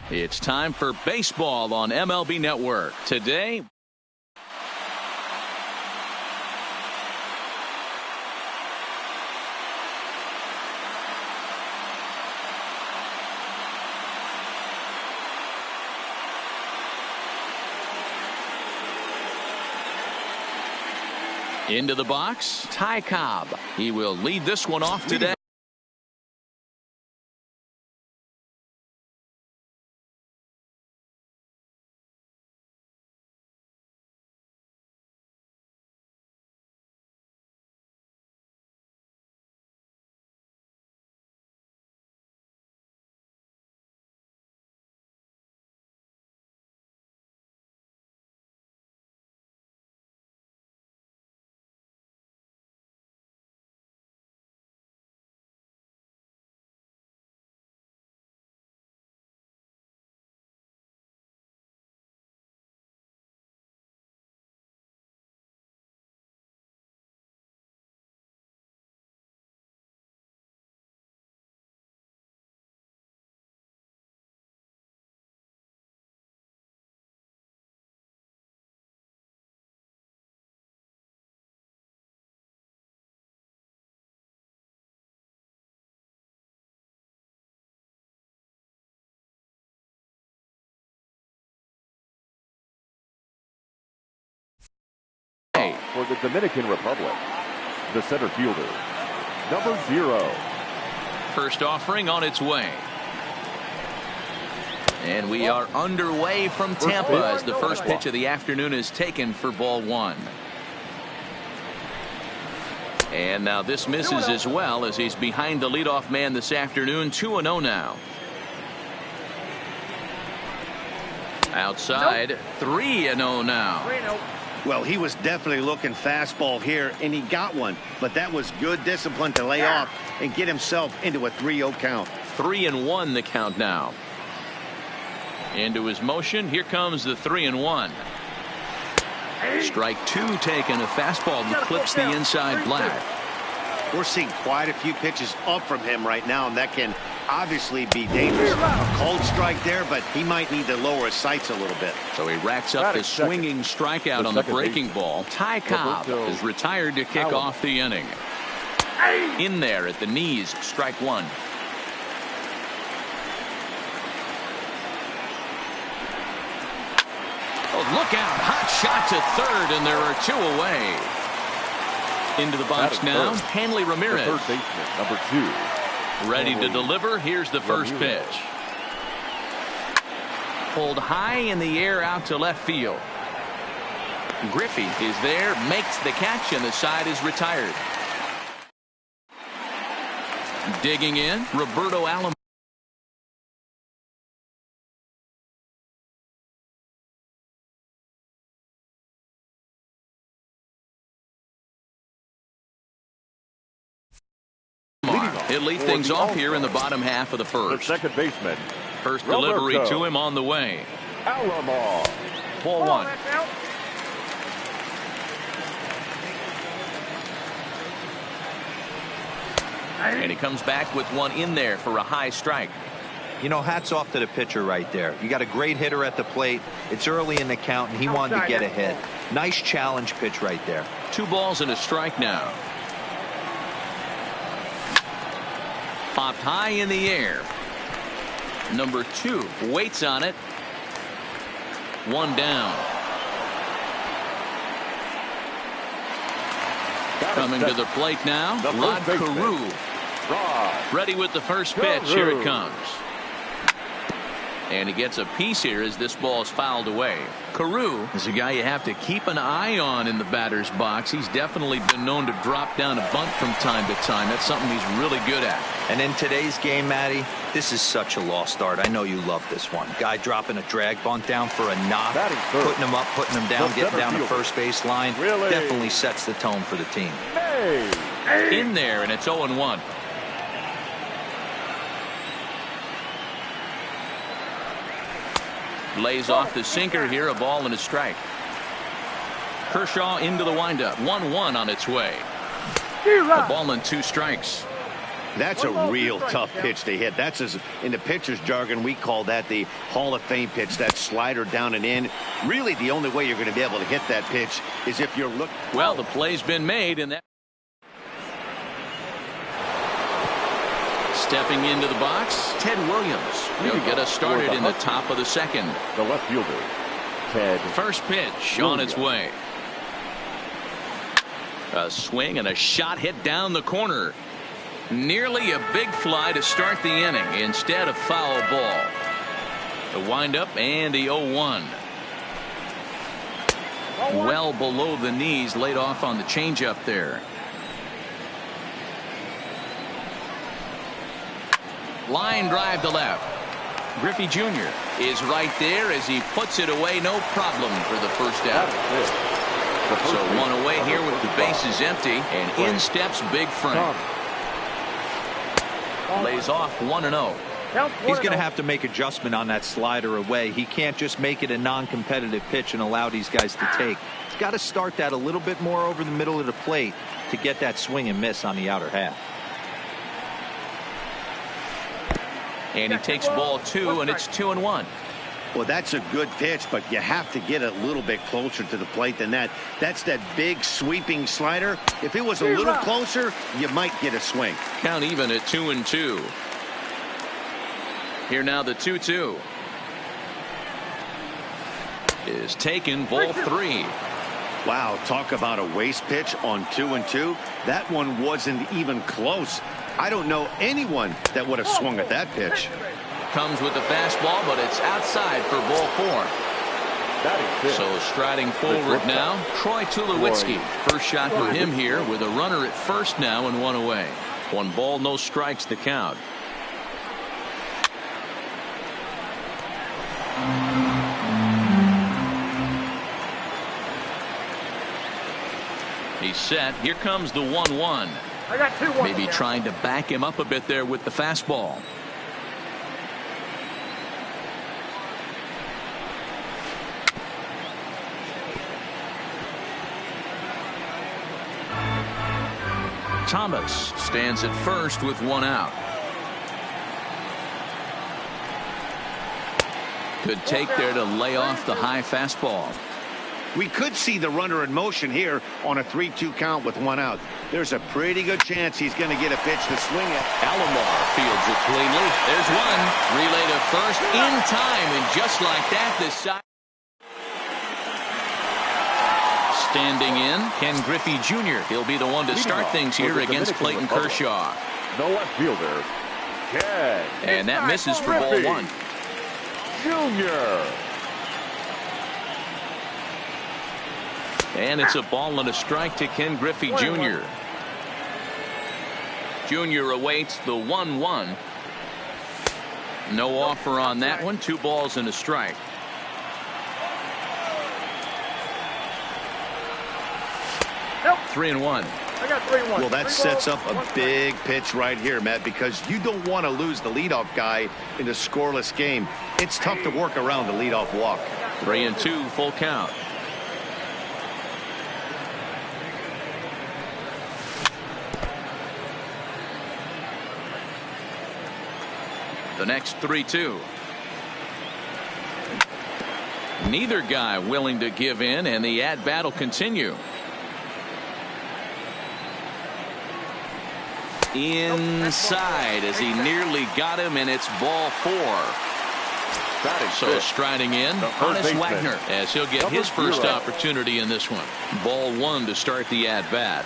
It's time for baseball on MLB Network. Today, into the box, Ty Cobb. He will lead this one off today. For the Dominican Republic, the center fielder, number 0. First offering on its way. And we are underway from Tampa as the first pitch of the afternoon is taken for ball 1. And now this misses as well as he's behind the leadoff man this afternoon. 2-0 now. Outside, 3-0 now. Well, he was definitely looking fastball here, and he got one. But that was good discipline to lay off and get himself into a 3-0 count. 3-1 the count now. Into his motion. Here comes the 3-1. Strike 2 taken. A fastball that clips the inside black. We're seeing quite a few pitches up from him right now, and that can obviously be dangerous. A cold strike there, but he might need to lower his sights a little bit. So he racks up the swinging strikeout on the breaking ball. Ty Cobb is retired to kick off the inning. In there at the knees, strike 1. Oh, look out. Hot shot to third, and there are 2 away. Into the box now, Hanley Ramirez. Third baseman, number 2. Ready to deliver. Here's the first pitch. Pulled high in the air out to left field. Griffey is there, makes the catch, and the side is retired. Digging in, Roberto Alomar. He'll lead things off here in the bottom half of the first. The second baseman. First delivery to him on the way. Alomar. Ball 1. And he comes back with one in there for a high strike. You know, hats off to the pitcher right there. You got a great hitter at the plate. It's early in the count, and he wanted to get ahead. Nice challenge pitch right there. 2 balls and a strike now. Popped high in the air. Number 2 waits on it. 1 down. Coming to the plate now, Rod Carew. Ready with the first pitch. Here it comes. And he gets a piece here as this ball is fouled away. Carew is a guy you have to keep an eye on in the batter's box. He's definitely been known to drop down a bunt from time to time. That's something he's really good at. And in today's game, Matty, this is such a lost art. I know you love this one. Guy dropping a drag bunt down for a knock, putting him up, putting him down, getting down the first base line. Definitely sets the tone for the team. In there, and it's 0-1. Lays off the sinker here, a ball and a strike. Kershaw into the windup. 1-1 on its way. A ball and 2 strikes. That's a real tough pitch to hit. That's, in the pitcher's jargon, we call that the Hall of Fame pitch. That slider down and in. Really, the only way you're going to be able to hit that pitch is if you're looking. Well, the play's been made, and that. Stepping into the box, Ted Williams. He'll get us started in the top of the second. The left fielder, Ted. First pitch on its way. A swing and a shot hit down the corner. Nearly a big fly to start the inning. Instead, a foul ball. The windup and the 0-1. Well below the knees, laid off on the changeup there. Line drive to left. Griffey Jr. is right there as he puts it away. No problem for the first out. So one away here with the bases empty, and in steps Big Frank. Lays off 1-0. He's going to have to make adjustment on that slider away. He can't just make it a non-competitive pitch and allow these guys to take. He's got to start that a little bit more over the middle of the plate to get that swing and miss on the outer half. And he takes ball 2, and it's 2-1. Well, that's a good pitch, but you have to get a little bit closer to the plate than that. That's that big sweeping slider. If it was a little closer, you might get a swing. Count even at 2-2. Here now the 2-2 is taken, ball 3. Wow, talk about a waste pitch on 2-2. That one wasn't even close. I don't know anyone that would have swung at that pitch. Comes with the fastball, but it's outside for ball 4. So striding forward now, Troy Tulowitzki. First shot for him here with a runner at first now and 1 away. 1 ball, no strikes the count. He's set. Here comes the 1-1. I got 2-1. Maybe trying to back him up a bit there with the fastball. Thomas stands at first with 1 out. Good take there to lay off the high fastball. We could see the runner in motion here on a 3-2 count with 1 out. There's a pretty good chance he's going to get a pitch to swing at. Alomar fields it cleanly. There's one. Relay to first in time, and just like that, this side. Standing in, Ken Griffey Jr. He'll be the one to start things here against Clayton Kershaw. The left fielder, Ken. And that misses for ball 1. Jr. And it's a ball and a strike to Ken Griffey Jr. Jr. awaits the 1-1. No offer on that one. 2 balls and a strike. Nope. 3-1. I got 3-1. Well, that sets up a big pitch right here, Matt, because you don't want to lose the leadoff guy in a scoreless game. It's tough to work around the leadoff walk. 3-2, full count. The next 3-2. Neither guy willing to give in, and the at-bat will continue. Inside as he nearly got him, and it's ball 4. So striding in, Honus Wagner, as he'll get his first opportunity in this one. Ball 1 to start the at-bat.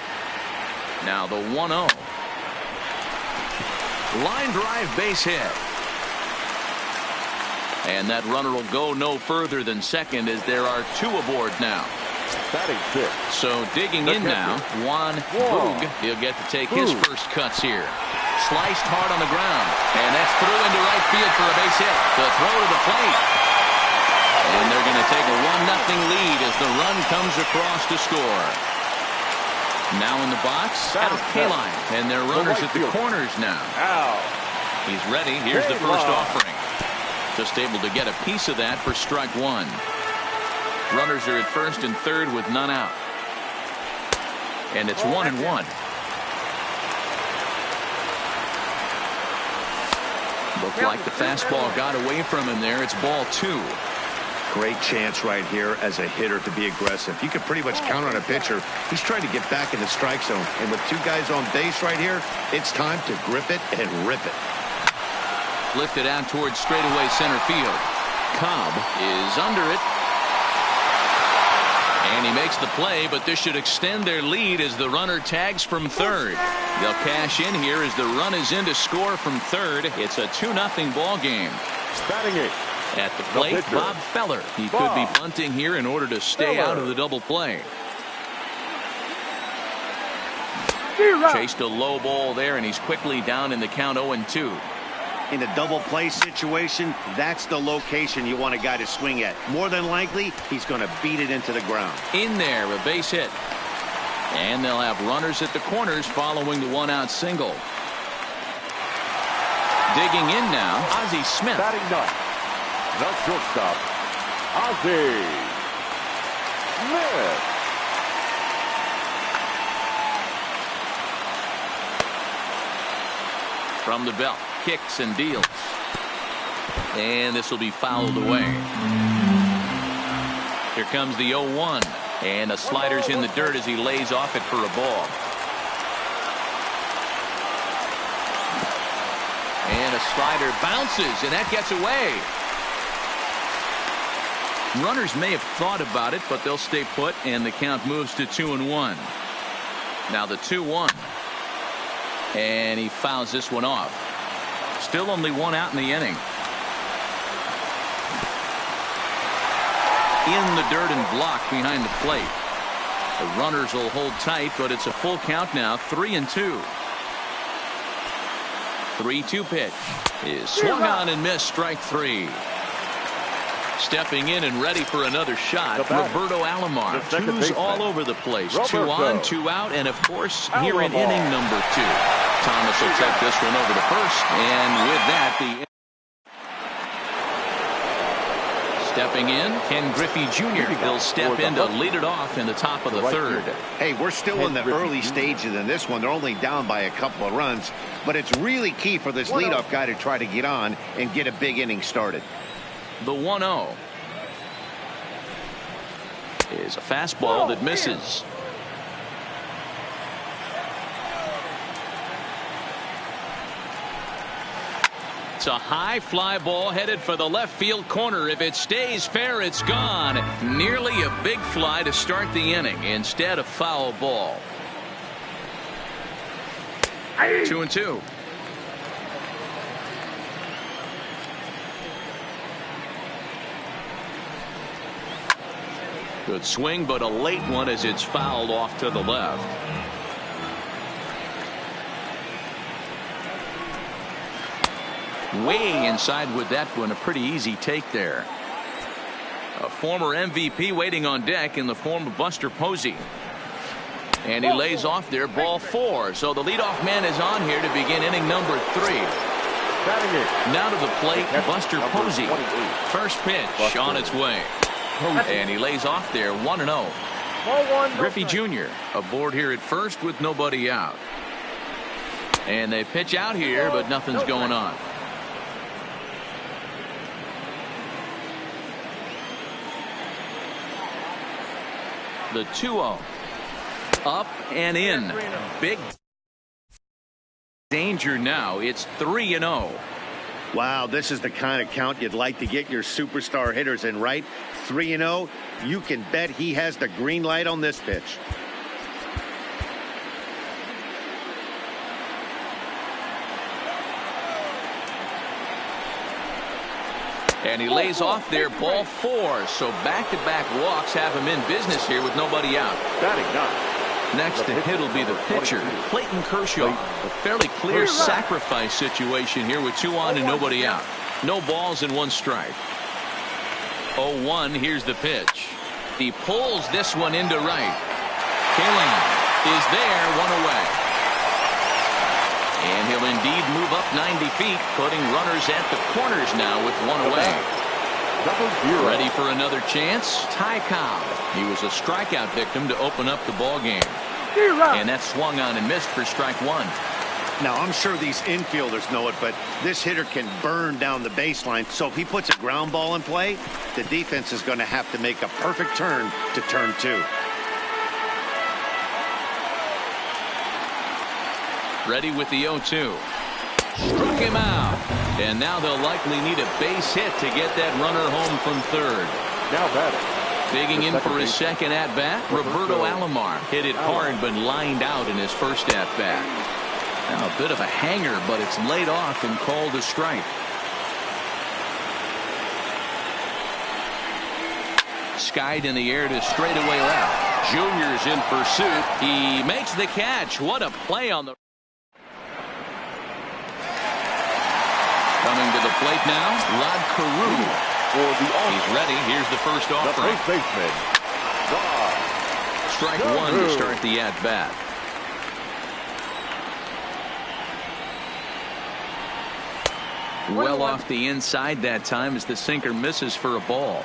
Now the 1-0. Line drive base hit. And that runner will go no further than second as there are 2 aboard now. So digging in now, Juan Boog. He'll get to take his first cuts here. Sliced hard on the ground. And that's through into right field for a base hit. The throw to the plate. And they're going to take a 1-0 lead as the run comes across to score. Now in the box, Al Kaline. And their runners at the corners now. He's ready. Here's the first offering. Just able to get a piece of that for strike 1. Runners are at first and third with none out. And it's 1-1. Looked like the fastball got away from him there. It's ball 2. Great chance right here as a hitter to be aggressive. You can pretty much count on a pitcher. He's trying to get back in the strike zone. And with 2 guys on base right here, it's time to grip it and rip it. Lifted out towards straightaway center field. Cobb is under it. And he makes the play, but this should extend their lead as the runner tags from third. They'll cash in here as the run is in to score from third. It's a 2-0 ball game. Batting it. At the plate, Bob Feller. He could be bunting here in order to stay out of the double play. Chased a low ball there, and he's quickly down in the count 0-2. In a double play situation, that's the location you want a guy to swing at. More than likely, he's going to beat it into the ground. In there, a base hit. And they'll have runners at the corners following the 1-out single. Digging in now, Ozzie Smith. Batting ninth, the shortstop, Ozzie Smith. From the belt, kicks and deals. And this will be fouled away. Here comes the 0-1. And the slider's in the dirt as he lays off it for a ball. And a slider bounces, and that gets away. Runners may have thought about it, but they'll stay put, and the count moves to 2-1. Now the 2-1. And he fouls this one off. Still only 1 out in the inning. In the dirt and blocked behind the plate. The runners will hold tight, but it's a full count now. 3-2. 3-2 pitch is swung on and missed. Strike 3. Stepping in and ready for another shot, Roberto Alomar. 2s all over the place. 2 on, 2 out, and of course here in inning number 2. Thomas will take this one over to first, and with that the stepping in, Ken Griffey Jr. He'll step in to lead it off in the top of the third. Hey, we're still in the early stages in this one. They're only down by a couple of runs, but it's really key for this leadoff guy to try to get on and get a big inning started. The 1-0 is a fastball that misses. It's a high fly ball headed for the left field corner. If it stays fair, it's gone. Nearly a big fly to start the inning. Instead, a foul ball. 2-2. Good swing, but a late one as it's fouled off to the left. Way inside with that one. A pretty easy take there. A former MVP waiting on deck in the form of Buster Posey. And he lays off there, ball 4. So the leadoff man is on here to begin inning number 3. Now to the plate, Buster Posey. First pitch on its way. And he lays off there, 1-0. Griffey Jr. aboard here at first with nobody out. And they pitch out here, but nothing's going on. The 2-0. Up and in. Big danger now. It's 3-0. Wow, this is the kind of count you'd like to get your superstar hitters in, right? 3-0. You can bet he has the green light on this pitch. And he lays off there, ball 4. So back-to-back walks have him in business here with nobody out. Next to hit will be the pitcher, Clayton Kershaw. A fairly clear sacrifice situation here with 2 on and nobody out. No balls and 1 strike. 0-1, here's the pitch. He pulls this one into right. Kaling is there, 1 away. And he'll indeed move up 90 feet, putting runners at the corners now with 1 away. Ready for another chance? Ty Cobb. He was a strikeout victim to open up the ball game. And that swung on and missed for strike 1. Now, I'm sure these infielders know it, but this hitter can burn down the baseline. So if he puts a ground ball in play, the defense is going to have to make a perfect turn to turn 2. Ready with the 0-2. Struck him out. And now they'll likely need a base hit to get that runner home from third. Now batting. Digging in for his second at-bat, Roberto Alomar hit it hard but lined out in his first at-bat. Now a bit of a hanger, but it's laid off and called a strike. Skied in the air to straightaway left. Junior's in pursuit. He makes the catch. What a play on the... Coming to the plate now, Rod Carew. He's ready. Here's the first offering. The first baseman, Strike one to start the at-bat. Well off the inside that time as the sinker misses for a ball.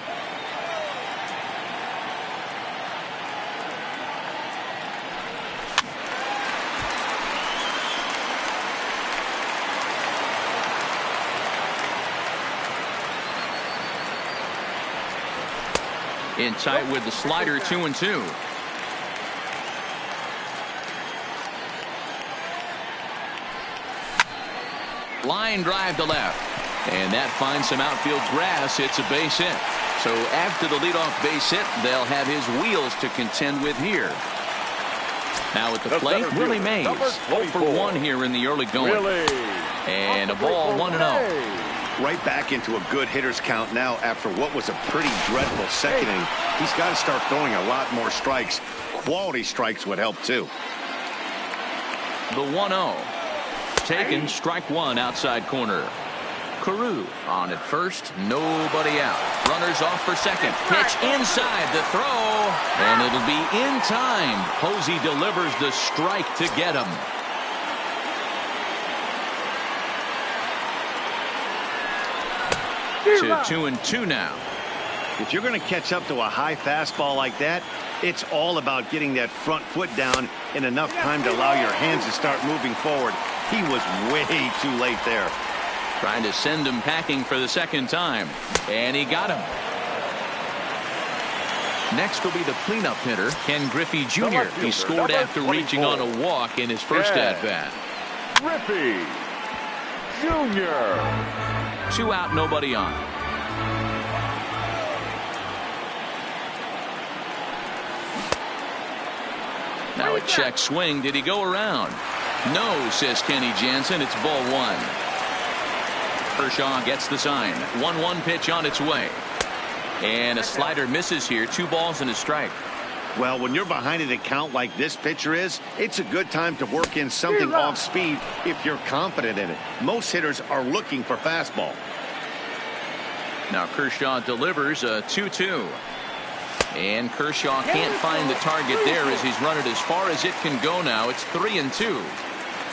In tight with the slider, 2-2. Line drive to left. And that finds some outfield grass. It's a base hit. So after the leadoff base hit, they'll have his wheels to contend with here. Now at the plate, Willie Mays. 0 for 1 here in the early going. And a ball, 1-0. Right back into a good hitter's count now after what was a pretty dreadful second inning. He's got to start throwing a lot more strikes. Quality strikes would help too. The 1-0. Taken, strike one, outside corner. Carew on at first, nobody out. Runners off for second. Pitch inside the throw, and it'll be in time. Posey delivers the strike to get him. To 2-2 now. If you're going to catch up to a high fastball like that, it's all about getting that front foot down in enough time to allow your hands to start moving forward. He was way too late there. Trying to send him packing for the second time. And he got him. Next will be the cleanup hitter, Ken Griffey Jr. He scored after reaching on a walk in his first at-bat. Griffey Jr. 2 out, nobody on. Now a check swing. Did he go around? No, says Kenny Jansen. It's ball 1. Kershaw gets the sign. 1-1 pitch on its way. And a slider misses here. 2 balls and a strike. Well, when you're behind an account like this pitcher is, it's a good time to work in something off speed if you're confident in it. Most hitters are looking for fastball. Now Kershaw delivers a 2-2. And Kershaw can't find the target there as he's run it as far as it can go now. It's 3-2.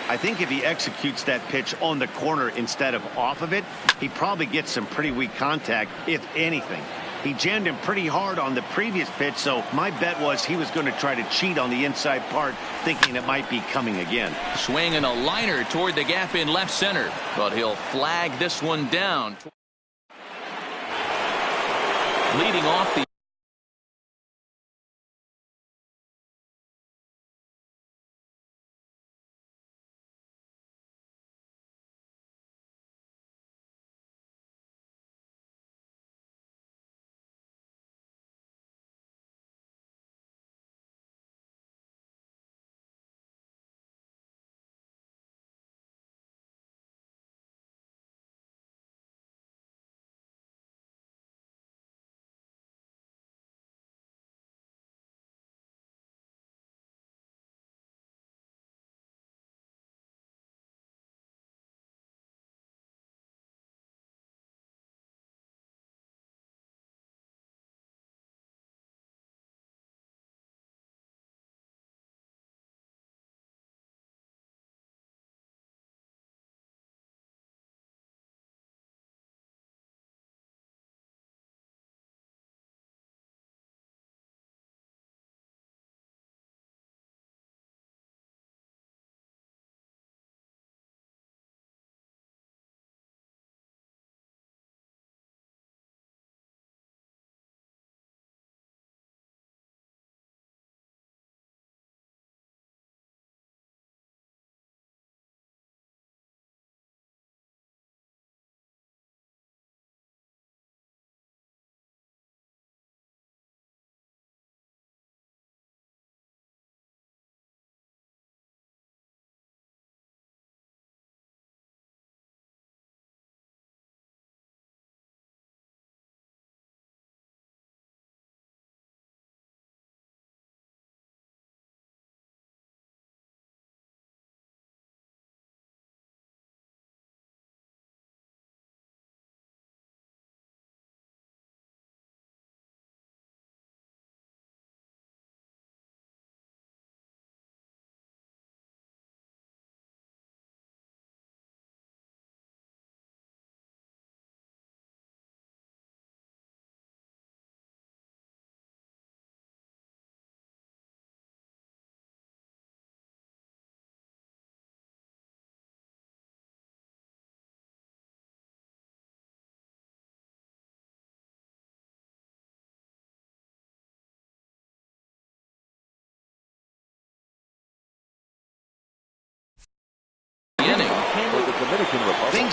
I think if he executes that pitch on the corner instead of off of it, he probably gets some pretty weak contact, if anything. He jammed him pretty hard on the previous pitch, so my bet was he was going to try to cheat on the inside part, thinking it might be coming again. Swinging a liner toward the gap in left center, but he'll flag this one down. Leading off the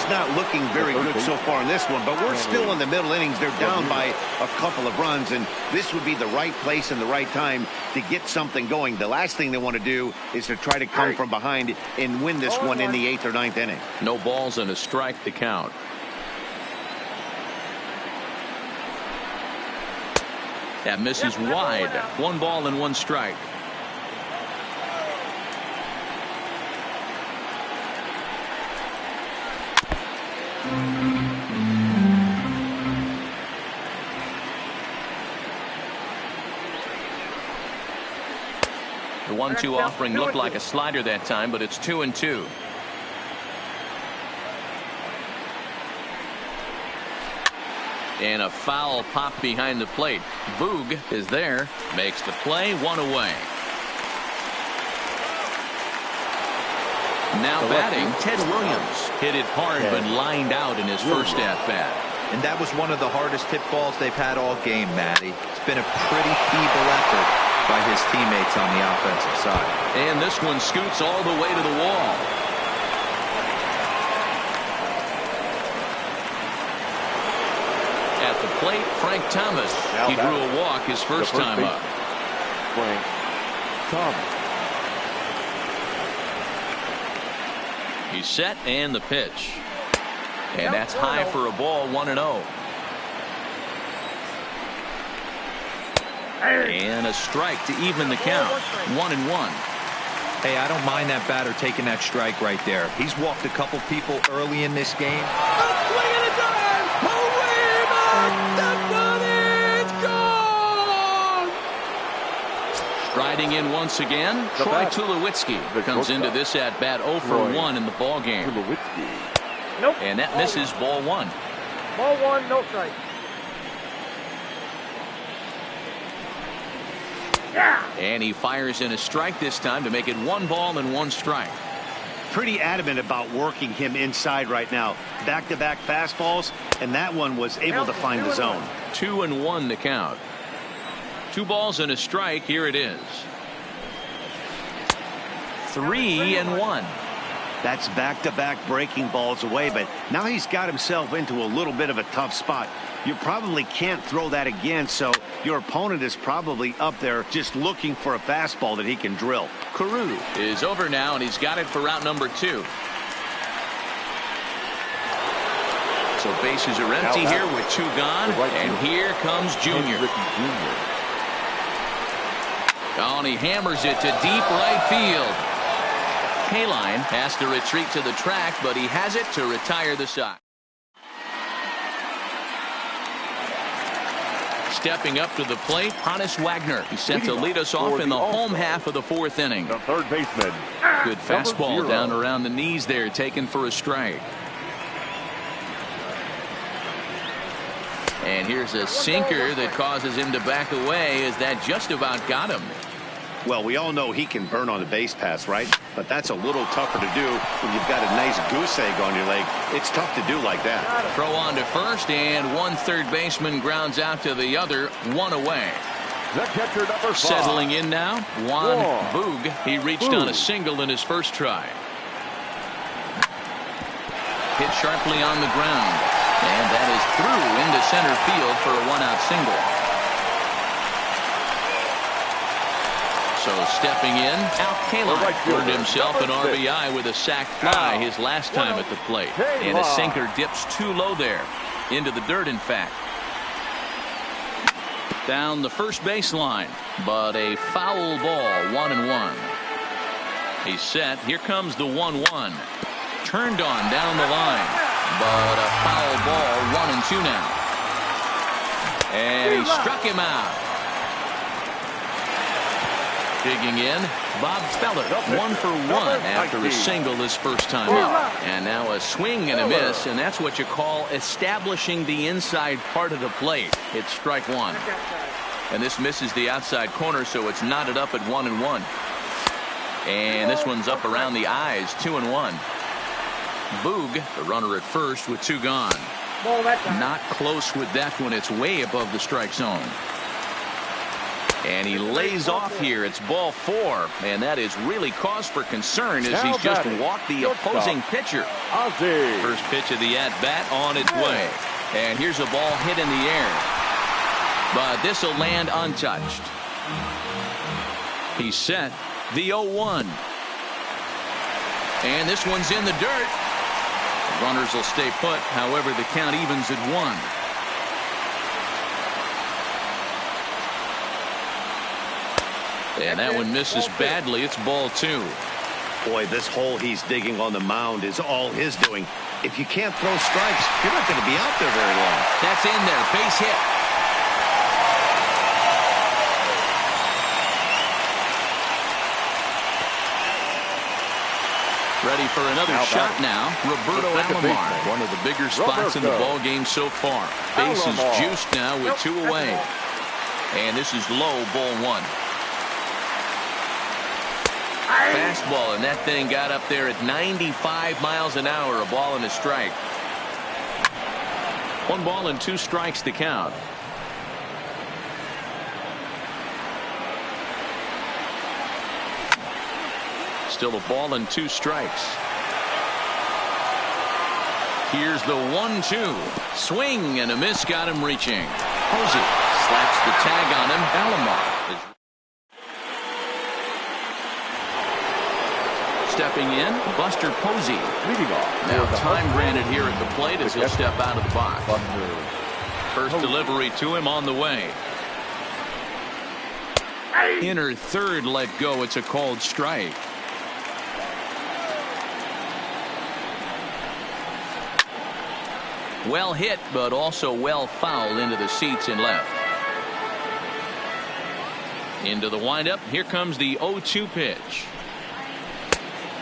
not looking very good so far in this one, but we're still in the middle innings. They're down by a couple of runs, and this would be the right place and the right time to get something going. The last thing they want to do is to try to come from behind and win this one in the 8th or 9th inning. No balls and a strike to count. That misses wide. 1 ball and 1 strike. The 1-2 offering looked like a slider that time, but it's 2-2. And a foul pop behind the plate. Boog is there, makes the play, 1 away. Now batting, Ted Williams. Hit it hard, but lined out in his first at-bat. And that was one of the hardest hit balls they've had all game, Matty. It's been a pretty feeble effort by his teammates on the offensive side. And this one scoots all the way to the wall. At the plate, Frank Thomas. He drew a walk his first time up. Frank Thomas. He's set and the pitch. And that's high for a ball, 1-0. And a strike to even the count. 1-1. Hey, I don't mind that batter taking that strike right there. He's walked a couple people early in this game. Striding in once again, Troy Tulowitzki comes into this at bat 0 for 1 in the ball game. Nope. And that misses ball 1. Ball 1, no strike. Yeah. And he fires in a strike this time to make it 1 ball and 1 strike. Pretty adamant about working him inside right now. Back-to-back fastballs, and that one was able to find the zone. 2-1 to count. 2 balls and a strike. Here it is. 3-1. That's back-to-back breaking balls away, but now he's got himself into a little bit of a tough spot. You probably can't throw that again, so your opponent is probably up there just looking for a fastball that he can drill. Carew is over now, and he's got it for route number 2. So bases are empty here with 2 gone, and here comes Junior. Oh, and he hammers it to deep right field. Kaline has to retreat to the track, but he has it to retire the side. Stepping up to the plate, Hannes Wagner. He's set to lead us off in the home half of the 4th inning. The third baseman. Good fastball down around the knees there, taken for a strike. And here's a sinker that causes him to back away, as that just about got him. Well, we all know he can burn on the base pass, right? But that's a little tougher to do when you've got a nice goose egg on your leg. It's tough to do like that. Throw on to first, and 1 third baseman grounds out to the other, 1 away. The catcher, number 5. Settling in now, Juan Boog. He reached on a single in his first try. Hit sharply on the ground, and that is through into center field for a 1-out single. So stepping in, Al Kaline earned himself an RBI with a sac fly his last time at the plate. And a sinker dips too low there. Into the dirt, in fact. Down the first baseline, but a foul ball, 1-1. He's set. Here comes the 1-1. Turned on down the line, but a foul ball, 1-2 now. And he struck him out. Digging in, Bob Feller, 1 for 1 after a single his first time up. And now a swing and a miss, and that's what you call establishing the inside part of the plate. It's strike 1. And this misses the outside corner, so it's knotted up at 1-1. And this one's up around the eyes, 2-1. Boog, the runner at first with 2 gone. Not close with that one. It's way above the strike zone. And he lays off here. It's ball 4. And that is really cause for concern as he's just walked the opposing pitcher. First pitch of the at-bat on its way. And here's a ball hit in the air. But this will land untouched. He's set. The 0-1. And this one's in the dirt. The runners will stay put. However, the count evens at 1. And that one misses badly. It's ball 2. Boy, this hole he's digging on the mound is all his doing. If you can't throw strikes, you're not going to be out there very long. That's in there. Base hit. Ready for another shot now. Roberto Alomar, one of the bigger spots in the ball game so far. Base is juiced now with 2 away. And this is low, ball 1. Fastball, and that thing got up there at 95 miles an hour. A ball and a strike. 1 ball and 2 strikes to count. Still a ball and 2 strikes. Here's the 1-2. Swing and a miss got him reaching. Posey slaps the tag on him. Alomar. Stepping in, Buster Posey. Leading off. Now time granted here at the plate as he'll step out of the box. First delivery to him on the way. Inner third let go. It's a called strike. Well hit, but also well fouled into the seats and left. Into the windup. Here comes the 0-2 pitch.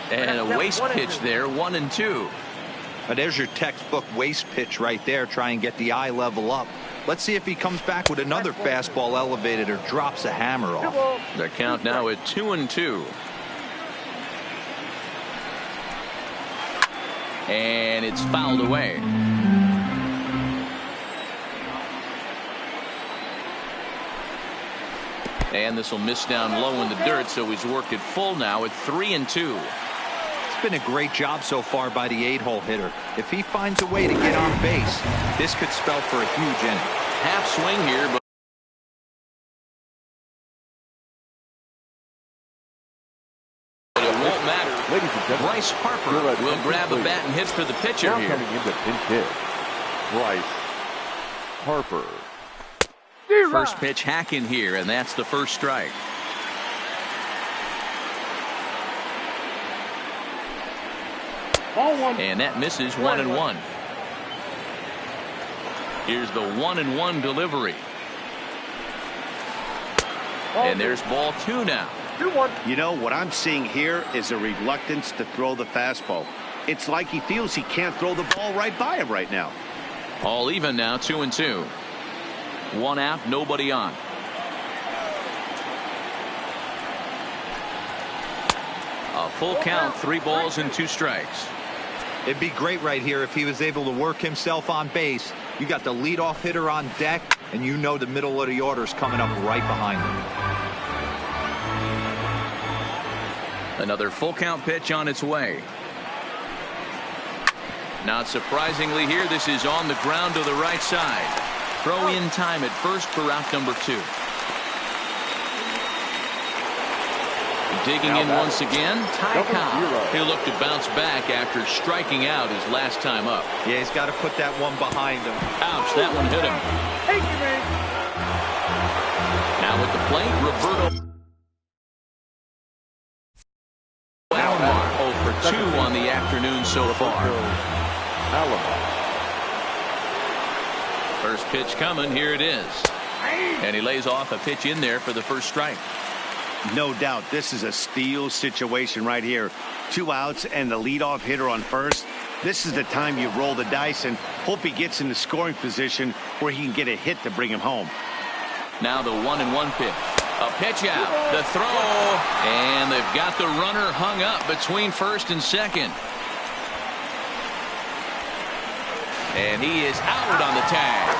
And a waste pitch there, 1-2. There's your textbook waste pitch right there. Try and get the eye level up. Let's see if he comes back with another fastball elevated or drops a hammer off. The count now at 2-2. And it's fouled away. And this will miss down low in the dirt, so he's worked it full now at 3-2. It's been a great job so far by the 8-hole hitter. If he finds a way to get on base, this could spell for a huge inning. Half swing here, but it won't matter. Ladies and gentlemen, Bryce Harper will grab a bat and hit for the pitcher now here. coming into pinch hit, Bryce Harper. First pitch hack in here, and that's the first strike. And that misses 1-1. Here's the 1-1 delivery. And there's ball 2 now. You know, what I'm seeing here is a reluctance to throw the fastball. It's like he feels he can't throw the ball right by him right now. All even now, 2-2. 1 out, nobody on. A full count, 3 balls and 2 strikes. It'd be great right here if he was able to work himself on base. You got the leadoff hitter on deck, and you know the middle of the order is coming up right behind him. Another full count pitch on its way. Not surprisingly here, this is on the ground to the right side. Throw in time at first for out number 2. Digging in once again, Ty Cobb. He'll look to bounce back after striking out his last time up. Yeah, he's got to put that one behind him. Ouch, that one hit him. Thank you, man. Now at the plate, Roberto Alomar 0 for 2 on the afternoon so far. First pitch coming, here it is. And he lays off a pitch in there for the first strike. No doubt this is a steal situation right here. 2 outs and the leadoff hitter on first. This is the time you roll the dice and hope he gets in the scoring position where he can get a hit to bring him home. Now the 1-1 pitch. A pitch out. The throw. And they've got the runner hung up between first and second. And he is out on the tag.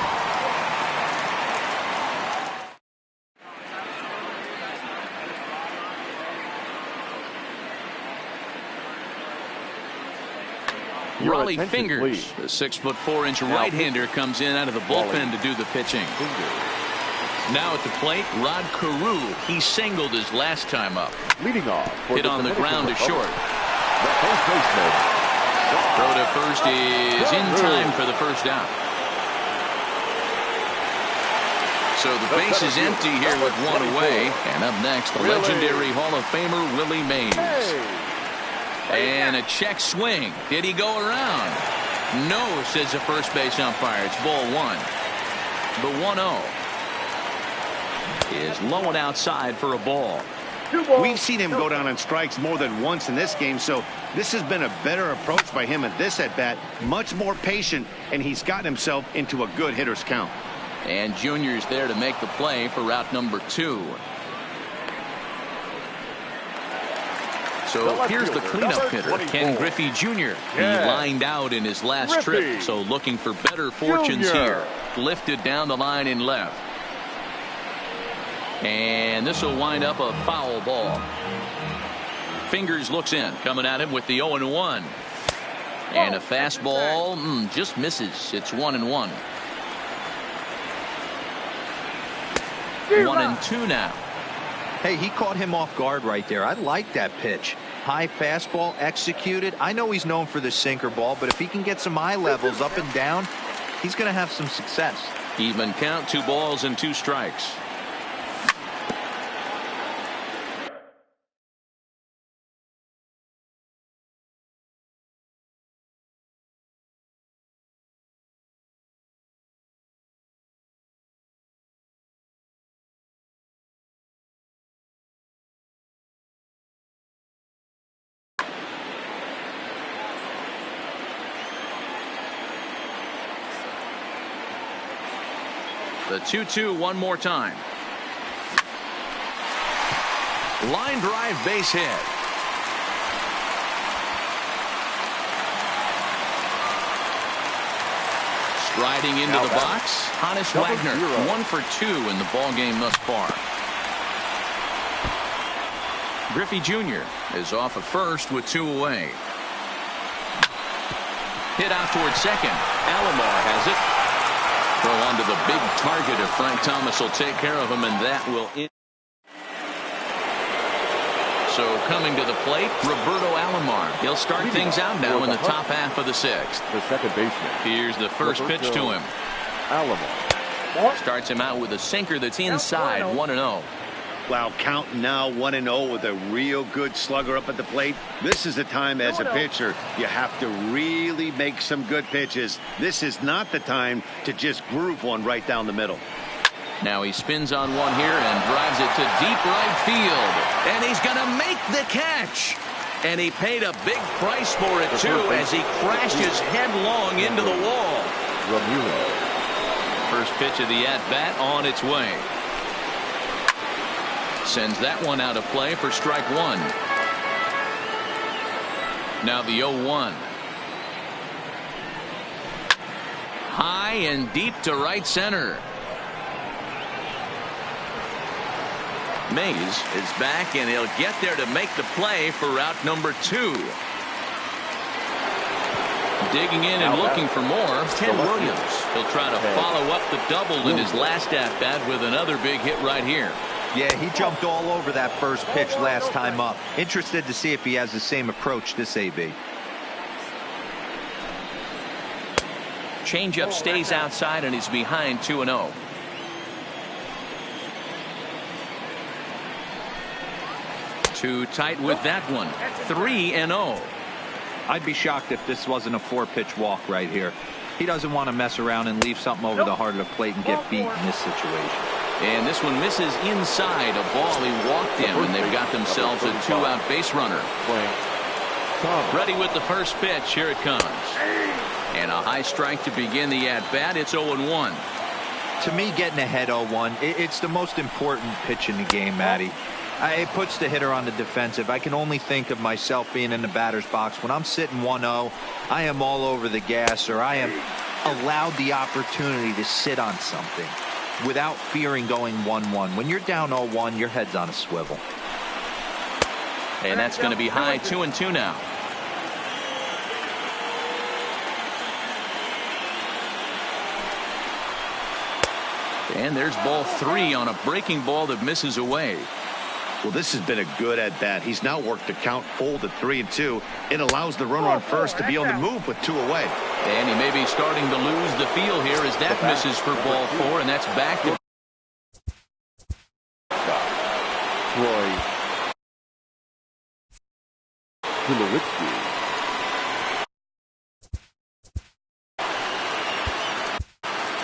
Raleigh Fingers, the 6'4" right-hander, comes in out of the bullpen to do the pitching. Now at the plate, Rod Carew. He singled his last time up. Leading off. Hit on the ground to short. The first baseman. Throw to first is in time for the first out. So the base is empty here with one away. And up next, the legendary Hall of Famer Willie Mays. And a check swing. Did he go around? No, says the first base umpire. It's ball one. The 1-0 is low and outside for a ball. We've seen him go down on strikes more than once in this game, so this has been a better approach by him at this at-bat. Much more patient, and he's gotten himself into a good hitter's count. And Junior's there to make the play for route number 2. So here's the cleanup hitter, Ken Griffey Jr. He lined out in his last trip, so looking for better fortunes here. Lifted down the line in left. And this will wind up a foul ball. Fingers looks in, coming at him with the 0-1. And a fastball just misses. It's 1-1. 1-2 now. Hey, he caught him off guard right there. I like that pitch. High fastball executed. I know he's known for the sinker ball, but if he can get some eye levels up and down, he's going to have some success. Even count, 2 balls and 2 strikes. The 2-2 one more time. Line drive base hit. Striding into the box, Hannes Wagner, 1 for 2 in the ball game thus far. Griffey Jr. is off at first with 2 away. Hit out towards second. Alomar has it. Throw onto the big target if Frank Thomas will take care of him, and that will end. So coming to the plate, Roberto Alomar. He'll start things out now in the top half of the 6th. The second baseman. Here's the first pitch to him. Alomar starts him out with a sinker that's inside. 1-0. Wow, count now 1-0 with a real good slugger up at the plate. This is the time as a pitcher you have to really make some good pitches. This is not the time to just groove one right down the middle. Now he spins on one here and drives it to deep right field. And he's going to make the catch. And he paid a big price for it, too, as he crashes headlong into the wall. First pitch of the at-bat on its way. Sends that one out of play for strike 1. Now the 0-1. High and deep to right center. Mays is back, and he'll get there to make the play for route number 2. Digging in and looking for more, Ted Williams. He'll try to follow up the double in his last at-bat with another big hit right here. Yeah, he jumped all over that first pitch last time up. Interested to see if he has the same approach this AB. Changeup stays outside, and he's behind 2-0. Too tight with that one. 3-0. I'd be shocked if this wasn't a 4-pitch walk right here. He doesn't want to mess around and leave something over the heart of the plate and get beat in this situation. And this one misses inside a ball he walked in when they've got themselves a 2-out base runner. Ready with the first pitch. Here it comes. And a high strike to begin the at-bat. It's 0-1. To me, getting ahead 0-1, it's the most important pitch in the game, Matty. It puts the hitter on the defensive. I can only think of myself being in the batter's box. When I'm sitting 1-0, I am all over the gas, or I am allowed the opportunity to sit on something without fearing going 1-1. When you're down 0-1, your head's on a swivel. And that's going to be high. 2-2 now. And there's ball 3 on a breaking ball that misses away. Well, this has been a good at-bat. He's now worked the count full to 3-2. It allows the runner on first to be on the move with 2 away. And he may be starting to lose the feel here as that misses for ball 4, and that's back to Troy Tulowitzki.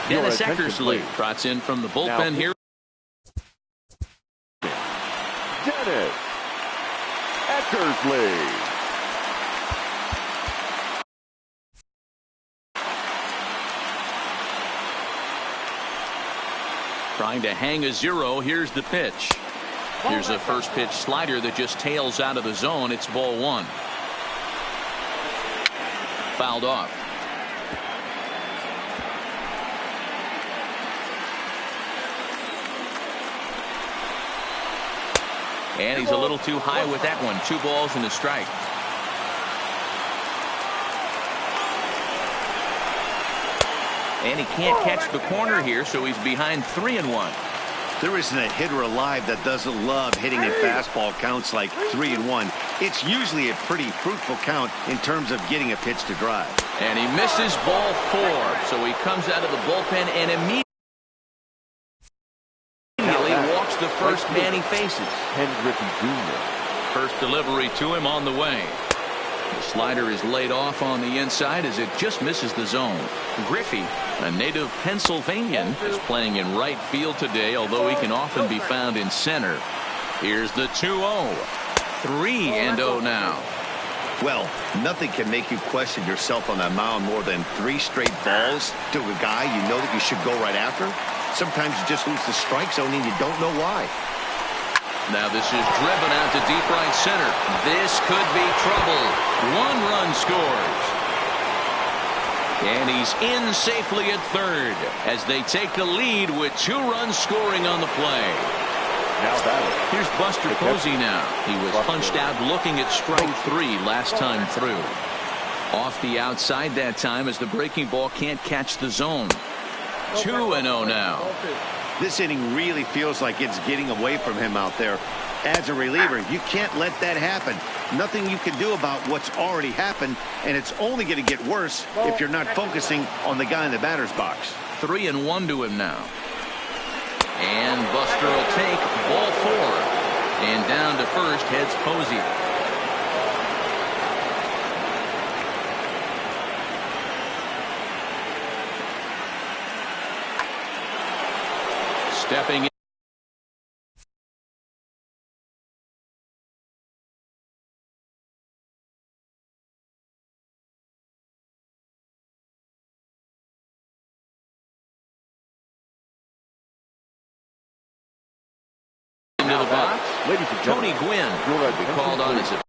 Dennis Eckersley trots in from the bullpen here. Dennis Eckersley. Trying to hang a 0. Here's the pitch. Here's a first pitch slider that just tails out of the zone. It's ball 1. Fouled off. And he's a little too high with that one. 2 balls and a strike. And he can't catch the corner here, so he's behind 3-1. There isn't a hitter alive that doesn't love hitting a fastball counts like 3-1. It's usually a pretty fruitful count in terms of getting a pitch to drive. And he misses ball 4, so he comes out of the bullpen and immediately walks the first man he faces. Ken Griffey Jr. First delivery to him on the way. The slider is laid off on the inside as it just misses the zone. Griffey, a native Pennsylvanian, is playing in right field today, although he can often be found in center. Here's the 2-0. 3-0 now. Well, nothing can make you question yourself on that mound more than 3 straight balls to a guy you know that you should go right after. Sometimes you just lose the strike zone and you don't know why. Now this is driven out to deep right center. This could be trouble. 1 run scores. And he's in safely at third as they take the lead with 2 runs scoring on the play. Now batting. Here's Buster Posey now. He was punched out looking at strike 3 last time through. Off the outside that time as the breaking ball can't catch the zone. 2-0 now. This inning really feels like it's getting away from him out there. As a reliever, you can't let that happen. Nothing you can do about what's already happened, and it's only going to get worse if you're not focusing on the guy in the batter's box. 3-1 to him now. And Buster will take ball 4. And down to first heads Posey. Stepping in. Into the box. Ladies and Tony gentlemen, Gwynn will be called on as a